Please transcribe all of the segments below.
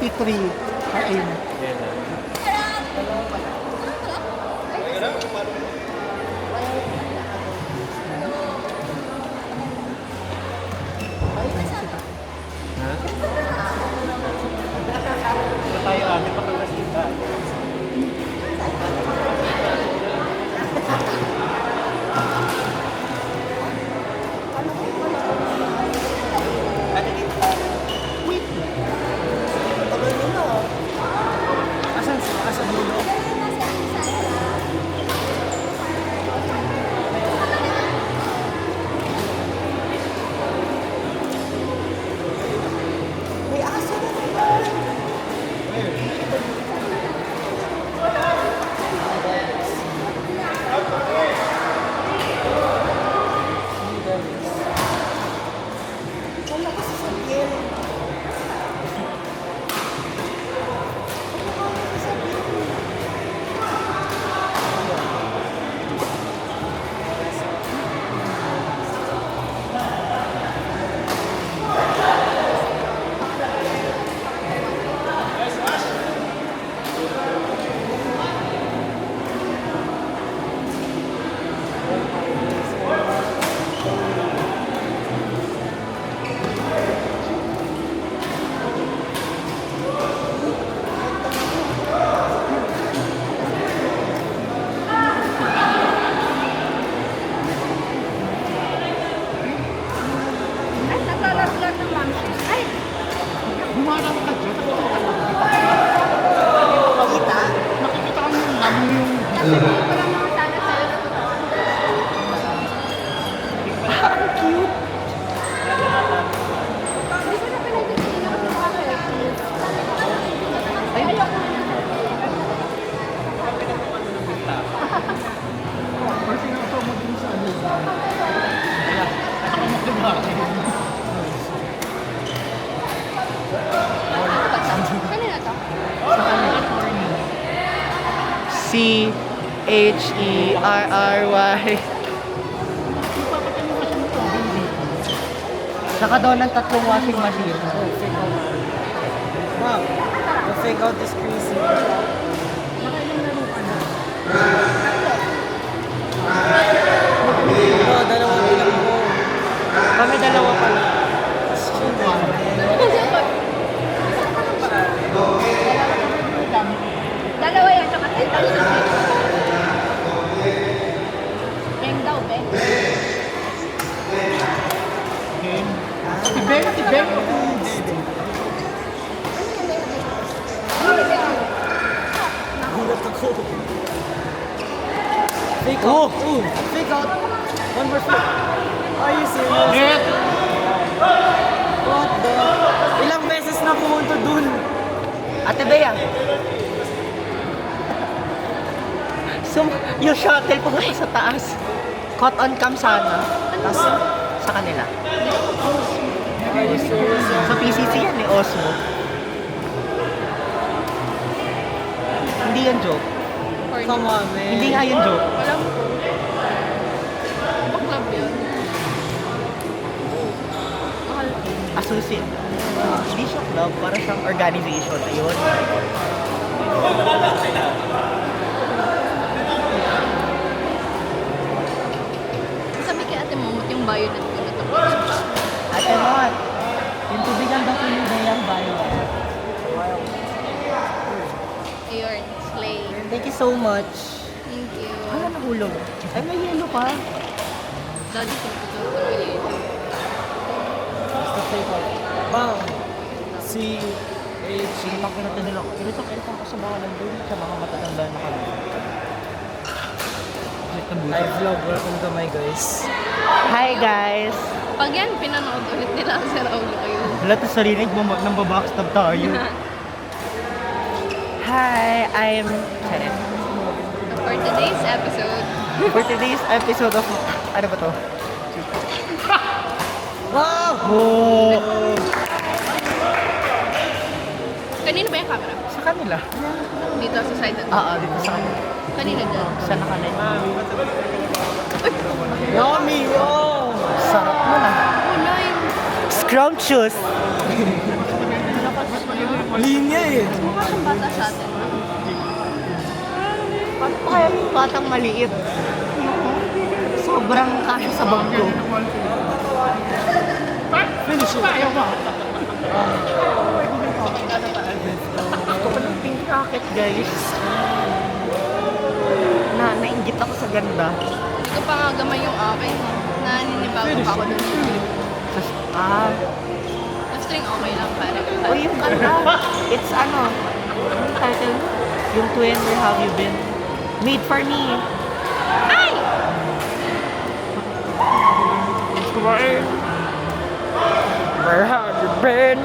P3 aim. Tayo amin pagkakasita. Asan dulo? May aso na naman. Wala kasi sa gil. Humarap ka dyan. Makita? Nakikita ko yung namin yung... Ang cute! Or sinuso mo din sa ano. C-H-E-R-R-Y. Saka daw ng 3 washing machine. Wow, the fake out is crazy. Oh, dalawa bilang ko. Kami dalawa pala. Dalawa yan, tsaka 10,000. Beng daw, beng. Si Ben. Gulat ako. Fake Oh! out. Ooh, fake out. One more fake. Are you serious? Net! What the? Ilang beses na pumunta dun. Ate Bea. So, yung shuttle pumunta sa taas. Caught on cam sana. Tapos, sa kanila. Are you serious? Sa PCC yan ni Osmo. Hindi yan joke. Come on, man. Hindi nga yun joke. Walang po. Ibang club yun. Mahal. Associate. Hindi siya club, para siyang organization. Ayun. Sabi kay ate Momot yung bayo na tinatapos. Ate Mot, yung tubigan daw pinibigyan bayo. Ayun, slay. Thank you so much. Thank you. Ano nahulog? Ay, may yelo pa. Daddy, pinapagod ko na yun. Basta fake out. Wow. C-H-E. Sige, pag pinatanda lang. Irito ko sa mga nandun, sa mga matatanda na kami. Live vlog. Welcome to my guys. Hi guys! Pag yan, pinanood ulit nila ang Sir Aulo kayo. Wala to sa rinig, nang babackstab tayo. Hi, I'm Karen. For today's episode, For today's episode of... Ano ba to? Wow! Oh! kanino ba yung camera? Sa kanila. Dito sa side na. Dito sa kanila. Kanino dyan? Sa nakanila. Yummy! Oh! Sarap mo na. Oh, nine. Scrumptious! Linya eh. Mukha siyang bata sa atin. Paano kaya yung batang maliit? Sobrang kasya sa bag ko. Finish it. Ayaw ba? Gusto ko ng pink rocket, guys. Nainggit ako sa ganda. Hindi ko pa nga gamay yung akin. Naninibago pa ako dun. Ah, Yung string okay lang, parang. o yung kanta. It's ano, yung title? Yung twin, Where Have You Been? Made for Me. Ay! Where have you been?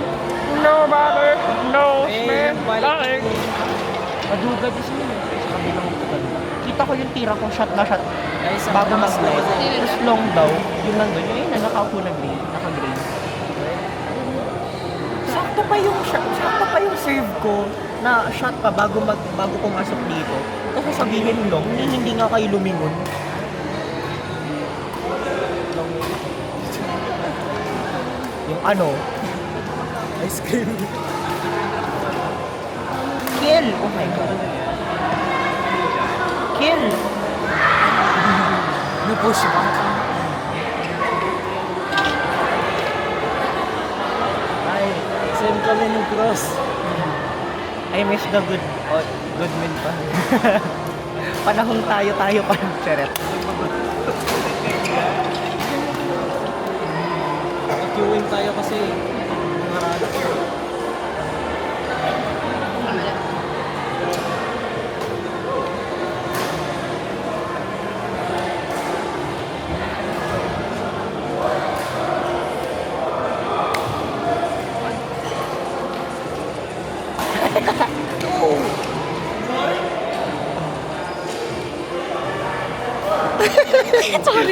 Nobody knows Eh, balik. Madugad yung sino sa kabilang hospital. Kita ko yung tira kong shot na shot Guys, bago mag-live. Sino Tapos na? long daw, yung nandun, yung na nakaupo na green, naka-green. Sakto pa yung serve ko na shot pa bago pumasok dito. Tapos sabihin long, hindi nga kayo lumingon. Yung ano, Ice cream. kill! Oh my god. Kill! Na-push ba? Ay, same kami ng cross. I miss the good men pa. Panahon tayo pa. Cheret. Nag-queuing tayo kasi nangarado.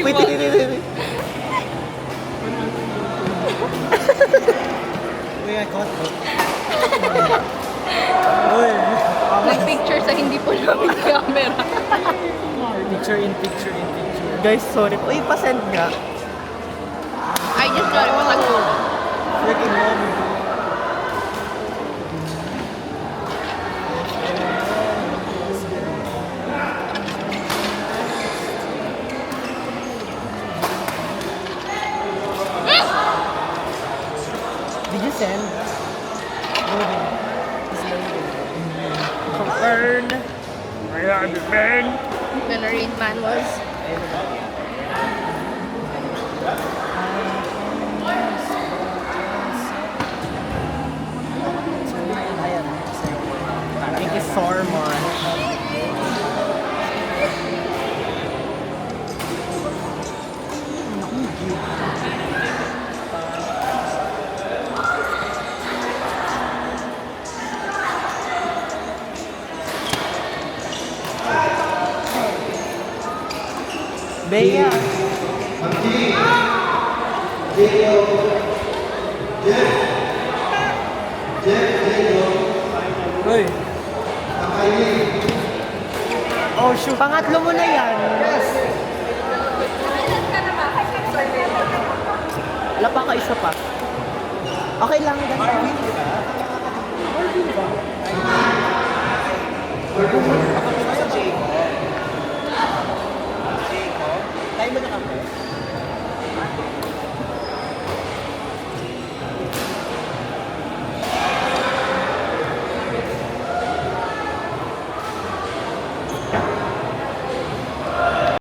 Wait, wait. Uy, I caught it. Uy, Nag-picture sa hindi po namin camera. picture in picture in picture. Guys, sorry. Uy, pasend nga. I just sorry po tagpulo. Freaking love. Did you send? Burn. Where are the burn? Gonna read manuals. Thank you so much. Bea. Uy, Oh, shoot. Pangatlo mo na yan. Wala pa ka isa pa. Okay lang, ganda.